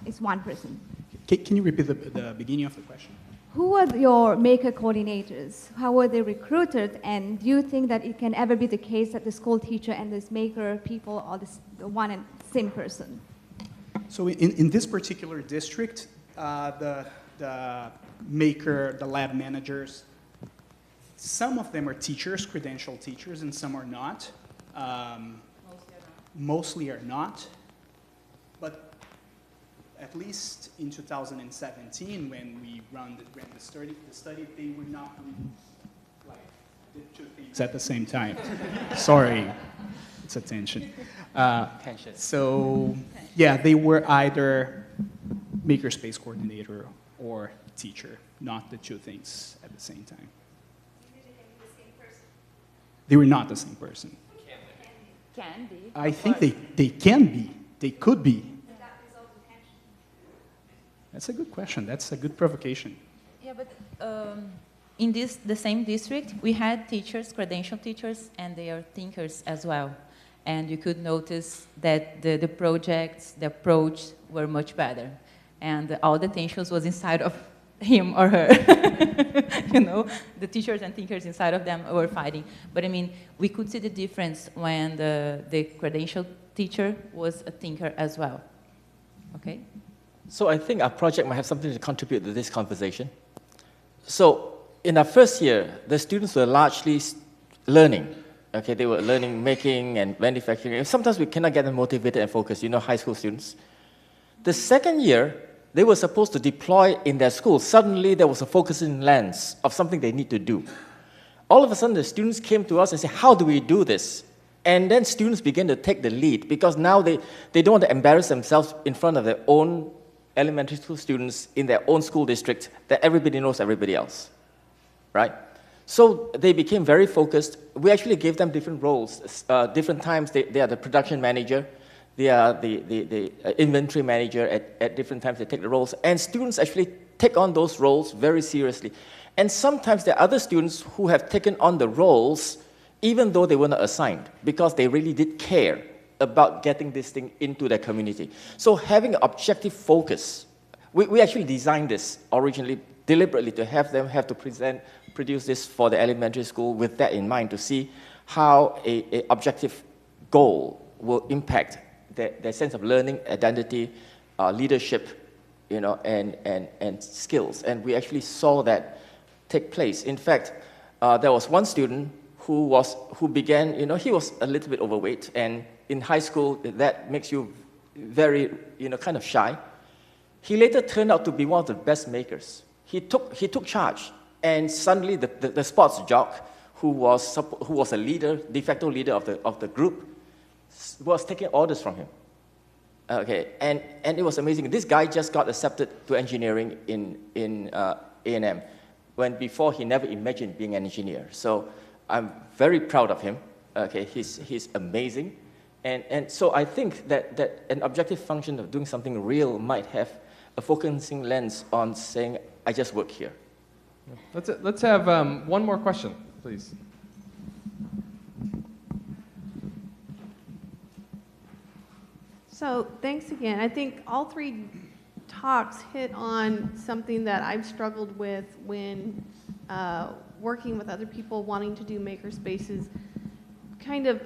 person. Can you repeat the beginning of the question? Who were your maker coordinators? How were they recruited? And do you think that it can ever be the case that the school teacher and this maker people are the one and same person? So in this particular district, the maker, the lab managers, Some of them are teachers, credentialed teachers, and some are not. Mostly are not. But at least in 2017, when we ran the study, they were not doing like the two things at the same time. Sorry, it's attention. So yeah, they were either Makerspace coordinator or teacher, not the two things at the same time. They were not the same person. Can be. I think they can be. They could be. That's a good question. That's a good provocation. Yeah, but in the same district, we had teachers, credentialed teachers, and they are thinkers as well. And you could notice that the projects, the approach were much better. And all the tensions was inside of him or her. You know, the teachers and thinkers inside of them were fighting. But I mean, we could see the difference when the credentialed teacher was a thinker as well. Okay? So I think our project might have something to contribute to this conversation. So in our first year, the students were largely learning. Okay, they were learning making and manufacturing. Sometimes we cannot get them motivated and focused, you know, high school students. The second year, they were supposed to deploy in their school. Suddenly, there was a focusing lens of something they need to do. All of a sudden, the students came to us and said, how do we do this? And then students began to take the lead because now they don't want to embarrass themselves in front of their own elementary school students in their own school district that everybody knows everybody else, right? So they became very focused. We actually gave them different roles. Different times, they are the production manager. They are the inventory manager. At different times, they take the roles. And students actually take on those roles very seriously. And sometimes there are other students who have taken on the roles even though they were not assigned, because they really did care about getting this thing into their community. So having an objective focus, we actually designed this originally deliberately to have them have to produce this for the elementary school with that in mind, to see how an objective goal will impact their sense of learning, identity, leadership, you know, and skills. And we actually saw that take place. In fact, there was one student who began, you know, he was a little bit overweight, and in high school, that makes you very, you know, kind of shy. He later turned out to be one of the best makers. He took charge, and suddenly the sports jock, who was a leader, de facto leader of the group, was taking orders from him. Okay, and it was amazing. This guy just got accepted to engineering in A&M, when before he never imagined being an engineer. So I'm very proud of him. Okay, he's amazing. And so I think that an objective function of doing something real might have a focusing lens on saying, I just work here. Let's have one more question, please. So thanks again. I think all three talks hit on something that I've struggled with when working with other people wanting to do makerspaces. Kind of,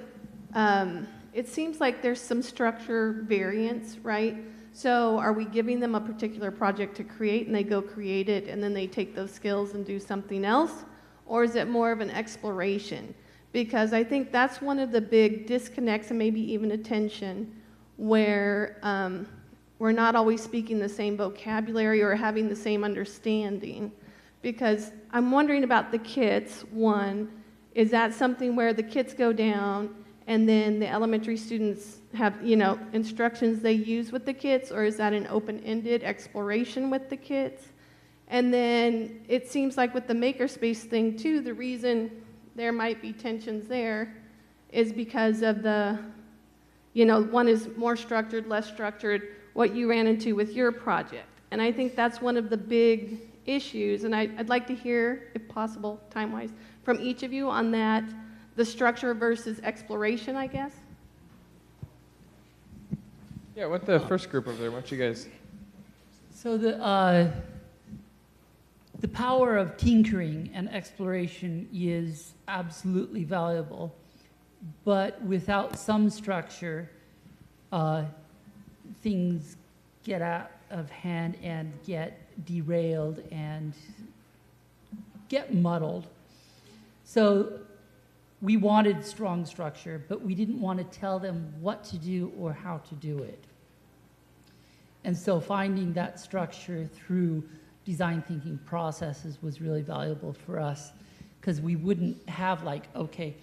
it seems like there's some structure variance, right? So are we giving them a particular project to create and they go create it and then they take those skills and do something else? Or is it more of an exploration? Because I think that's one of the big disconnects and maybe even a tension where we're not always speaking the same vocabulary or having the same understanding. Because I'm wondering about the kits. One, is that something where the kits go down and then the elementary students have, you know, instructions they use with the kits, or is that an open-ended exploration with the kits? And then it seems like with the makerspace thing too, the reason there might be tensions there is because of the, you know, one is more structured, less structured, what you ran into with your project. And I think that's one of the big issues, and I'd like to hear, if possible, time-wise, from each of you on that, the structure versus exploration, I guess. Yeah, with the first group over there, why don't you guys? So the power of tinkering and exploration is absolutely valuable, but without some structure, things get out of hand and get derailed and get muddled. So we wanted strong structure, but we didn't want to tell them what to do or how to do it. And so finding that structure through design thinking processes was really valuable for us, because we wouldn't have like, okay,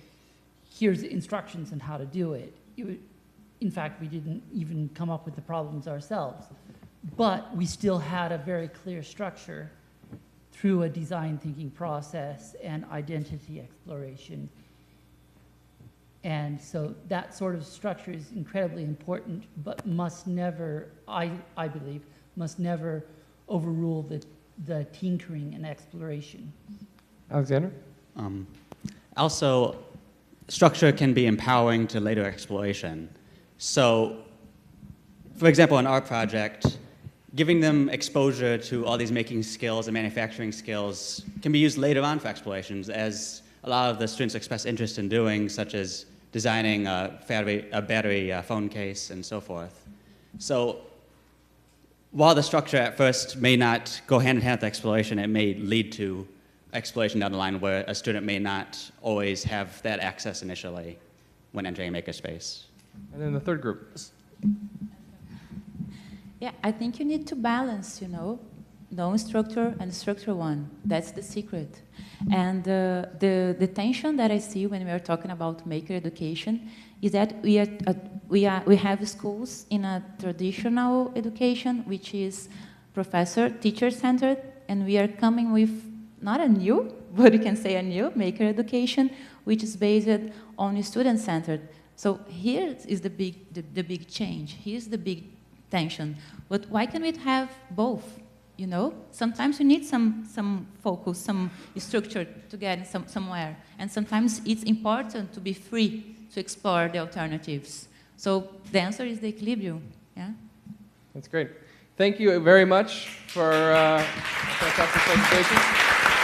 here's the instructions on how to do it. In fact, we didn't even come up with the problems ourselves. But we still had a very clear structure through a design thinking process and identity exploration. And so that sort of structure is incredibly important, but must never, I believe, must never overrule the tinkering and exploration. Alexander? Also, structure can be empowering to later exploration. So, for example, in our project, giving them exposure to all these making skills and manufacturing skills can be used later on for explorations, as a lot of the students express interest in doing, such as designing a battery phone case and so forth. So while the structure at first may not go hand in hand with exploration, it may lead to exploration down the line where a student may not always have that access initially when entering a makerspace. And then the third group. Yeah, I think you need to balance, non-structure and structure one. That's the secret. And the tension that I see when we are talking about maker education is that we have schools in a traditional education, which is teacher-centered, and we are coming with not a new, but you can say a new maker education, which is based on student-centered. So here is the big change. Here's the big tension. But why can't we have both? Sometimes you need some focus, some structure to get somewhere. And sometimes it's important to be free to explore the alternatives. So the answer is the equilibrium. Yeah? That's great. Thank you very much for a fantastic presentation.